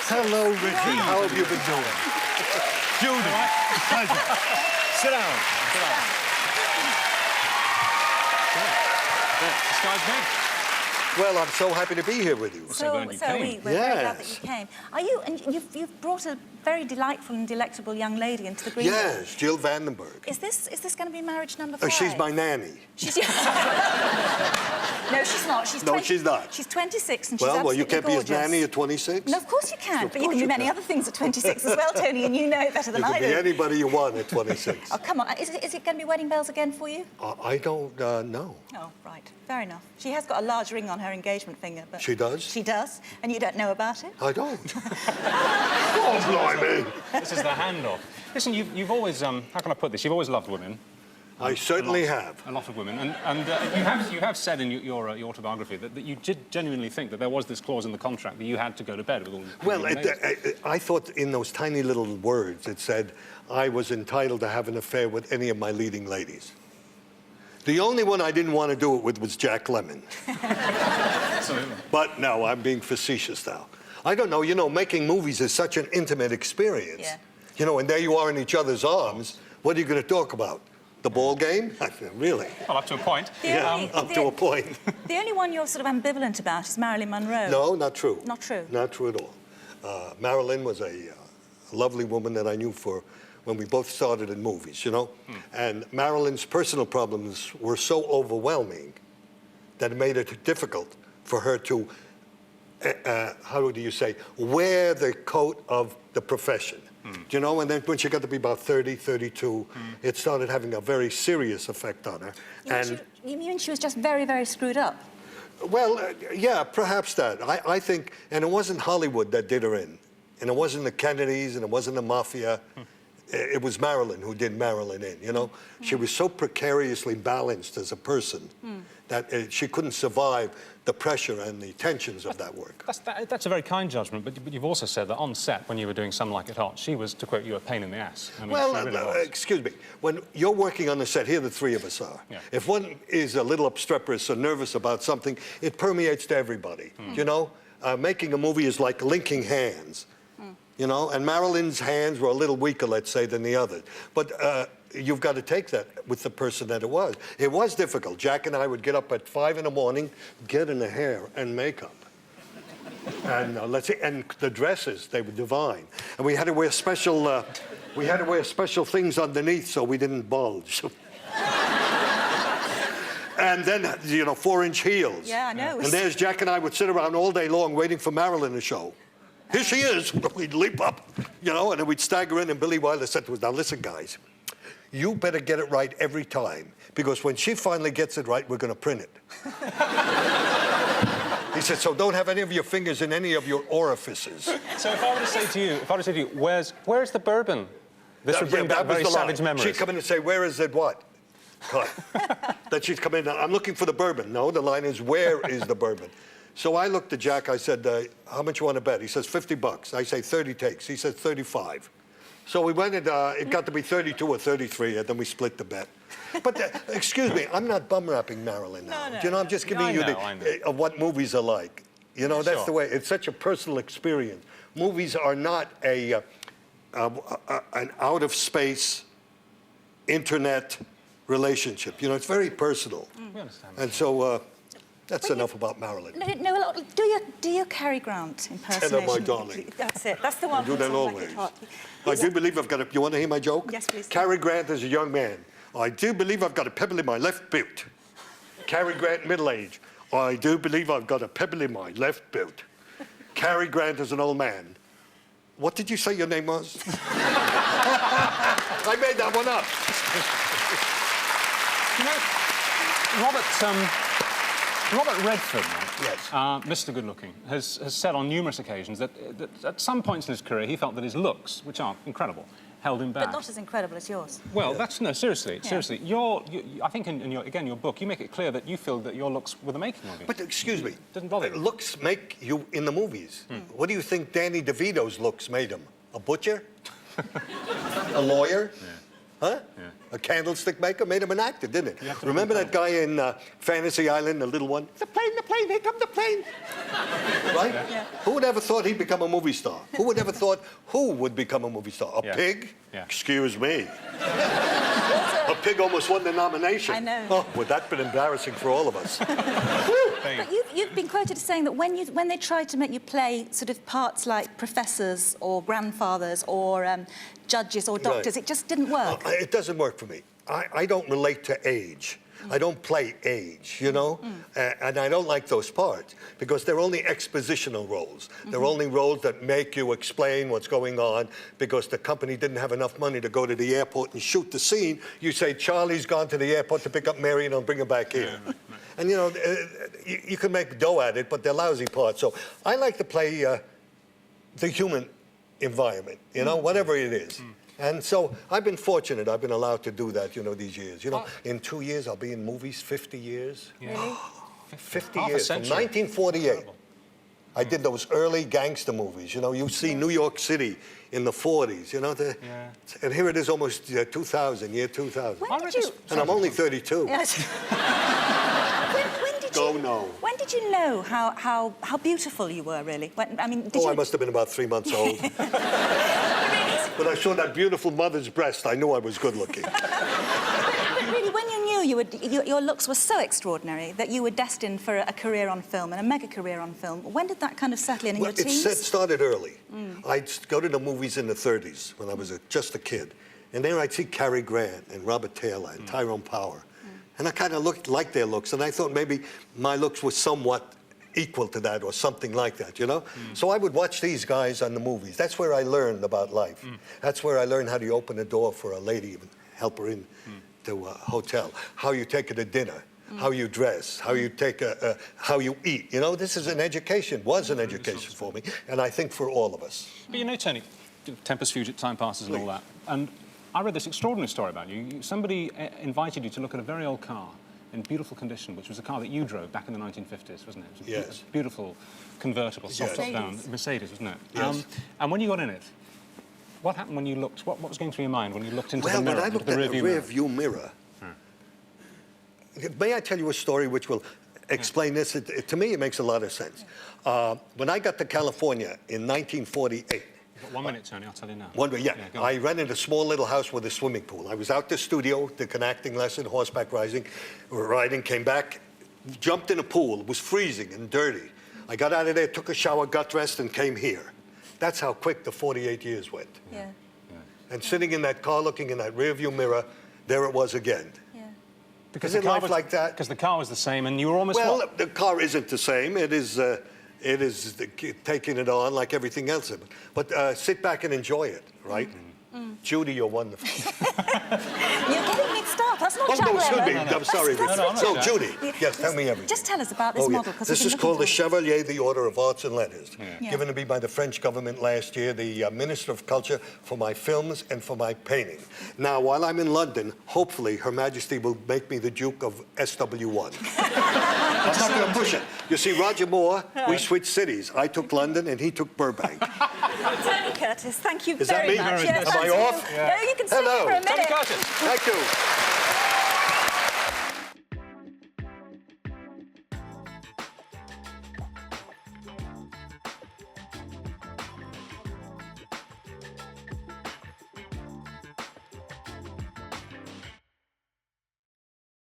Hello, Richard. How have you been doing? Judy, pleasure. Sit down. Sit down. The sky's big. Well, I'm so happy to be here with you. We're very glad that you came. Are you? And you've brought a very delightful and delectable young lady into the green room. Yes, Jill Vandenberg. Is this going to be marriage number 5? She's my nanny. She's... No, she's not. She's she's not. She's 26 and she's absolutely well, you can't gorgeous. be his nanny at 26? No, of course you can. Of But you course can be you many can. other things at 26 as well, Tony, and you know it better than I do. You can be anybody you want at 26. Oh, come on. Is it going to be wedding bells again for you? I don't know. Oh, right. Fair enough. She has got a large ring on her engagement finger, but... She does? She does, and you don't know about it? I don't. Oh, blimey. This is the handoff. Listen, you've always, how can I put this? You've always loved women. I certainly have. A lot of women. And you have said in your autobiography that you did genuinely think that there was this clause in the contract that you had to go to bed with all... Well, I thought in those tiny little words it said I was entitled to have an affair with any of my leading ladies. The only one I didn't want to do it with was Jack Lemmon. Absolutely. But no, I'm being facetious now. I don't know, you know, making movies is such an intimate experience. Yeah. You know, and there you are in each other's arms. What are you going to talk about? The ball game? Really? Well, up to a point. Up to a point. The only one you're sort of ambivalent about is Marilyn Monroe. No, not true. Not true? Not true at all. Marilyn was a lovely woman that I knew for when we both started in movies, you know? And Marilyn's personal problems were so overwhelming that it made it difficult for her to, how do you say, wear the coat of the profession. You know, and then when she got to be about 30, 32, it started having a very serious effect on her. You mean she was just very, very screwed up? Well, yeah, perhaps that. I think, and it wasn't Hollywood that did her in. And it wasn't the Kennedys, and it wasn't the mafia. It was Marilyn who did Marilyn in, you know? She was so precariously balanced as a person that she couldn't survive the pressure and the tensions of that work. That's a very kind judgment, but you've also said that on set, when you were doing Some Like It Hot, she was, to quote you, a pain in the ass. I mean, well, really excuse me. When you're working on the set, here the three of us are. Yeah. If one is a little obstreperous or nervous about something, it permeates to everybody, you know? Making a movie is like linking hands. You know, and Marilyn's hands were a little weaker, let's say, than the others. But you've got to take that with the person that it was. It was difficult. Jack and I would get up at 5 in the morning, get in the hair and makeup. And let's see, and the dresses, they were divine. And we had to wear special, things underneath so we didn't bulge. And then, you know, 4-inch heels. Yeah, I know. And there's Jack and I would sit around all day long waiting for Marilyn to show. Here she is. We'd leap up, you know, and then we'd stagger in, and Billy Wilder said to us, now listen, guys, you better get it right every time, because when she finally gets it right, we're going to print it. He said, so don't have any of your fingers in any of your orifices. So if I were to say to you, where's the bourbon? This would bring back very savage memories. She'd come in and say, where is it what? Cut. Then she'd come in, I'm looking for the bourbon. No, the line is, where is the bourbon? So I looked at Jack, I said, how much you want to bet? He says, $50. I say, 30 takes. He says, 35. So we went and it got to be 32 or 33, and then we split the bet. But excuse me, I'm not bum rapping Marilyn now. No, You know, I'm just giving you of what movies are like. You know, that's the way. It's such a personal experience. Movies are not an out-of-space internet relationship. You know, it's very personal. We understand. And so that's enough about Marilyn. No, do your Cary Grant impersonation. Hello, my darling. That's it. That's the one. I do that always. I do believe I've got a... You want to hear my joke? Yes, please. Cary Grant is a young man. I do believe I've got a pebble in my left boot. Cary Grant, middle age. I do believe I've got a pebble in my left boot. Cary Grant is an old man. What did you say your name was? I made that one up. You know, Robert Redford, yes. Mr. Good-Looking, has said on numerous occasions that at some points in his career he felt that his looks, which are incredible, held him back. But not as incredible as yours. Well, seriously. I think in your book, you make it clear that you feel that your looks were the making of you. But excuse me, doesn't bother you. Looks make you in the movies. What do you think Danny DeVito's looks made him? A butcher? A lawyer? Yeah. Huh? Yeah. A candlestick maker made him an actor, didn't it? Remember that guy in Fantasy Island, the little one? The plane, here comes the plane. Right? Yeah. Who would ever thought he'd become a movie star? Who would ever thought who would become a movie star? A pig? Yeah. Excuse me. A pig almost won the nomination. I know. Oh, would that have been embarrassing for all of us? But you've been quoted as saying that when they tried to make you play sort of parts like professors or grandfathers or judges or doctors, it just didn't work. It doesn't work for me. I don't relate to age. I don't play age, you know? And I don't like those parts because they're only expositional roles. They're only roles that make you explain what's going on because the company didn't have enough money to go to the airport and shoot the scene. You say, Charlie's gone to the airport to pick up Mary and I'll bring her back here. And, you know, you can make dough at it, but they're lousy parts. So I like to play the human environment, you know, whatever it is. And so I've been fortunate. I've been allowed to do that, you know, these years. You know, in 2 years, I'll be in movies 50 years. Really? 50 Half a years, from century. 1948. I did those early gangster movies. You know, you see New York City in the 40s, you know. And here it is almost 2000, year 2000. When did you... And I'm only 32. Yes. when did Go you... no. When did you know how beautiful you were, really? When, I mean, did you... I must have been about 3 months old. When I saw that beautiful mother's breast, I knew I was good looking. But really, when you knew your looks were so extraordinary that you were destined for a career on film and a mega career on film, when did that kind of settle in your teens? It started early. I'd go to the movies in the 30s when I was just a kid. And there I'd see Cary Grant and Robert Taylor and Tyrone Power. And I kind of looked like their looks. And I thought maybe my looks were somewhat equal to that or something like that, you know? So I would watch these guys on the movies. That's where I learned about life. That's where I learned how do you open a door for a lady and help her in to a hotel, how you take her to dinner, how you dress, how you take how you eat. You know, this is an education, was an education for me, and I think for all of us. But you know, Tony, tempers fugit, time passes and all that. And I read this extraordinary story about you. Somebody invited you to look at a very old car in beautiful condition, which was a car that you drove back in the 1950s, wasn't it? It was Yes. A beautiful convertible, soft top down Mercedes. Mercedes, wasn't it? Yes. And when you got in it, what happened when you looked? What was going through your mind when you looked into the mirror? When I looked at the rear view mirror, may I tell you a story which will explain this? To me, it makes a lot of sense. When I got to California in 1948, You've got 1 minute, Tony, I'll tell you now. Go on. I rented a small little house with a swimming pool. I was out the studio, took an acting lesson, horseback riding, came back, jumped in a pool. It was freezing and dirty. I got out of there, took a shower, got dressed, and came here. That's how quick the 48 years went. Yeah. And sitting in that car, looking in that rearview mirror, there it was again. Yeah. Because Isn't life like that? Because the car was the same and you were almost... Well, the car isn't the same. It is taking it on like everything else. But sit back and enjoy it, right? Judy, you're wonderful. You're getting mixed up. That's not No, excuse me. Jack I'm sorry. That's No, Judy. Yes, tell me everything. Just tell us about this model. 'cause This we've is been called the looking Chevalier the Order of Arts and Letters, Yeah. given to me by the French government last year, the Minister of Culture, for my films and for my painting. Now, while I'm in London, hopefully Her Majesty will make me the Duke of SW1. I'm not going to push it. You see, Roger Moore, we switched cities. I took London and he took Burbank. Tony Curtis, thank you Is that very me? much. Am Yes, I thank you. off? No, you can stay Hello. for a minute. Thank you.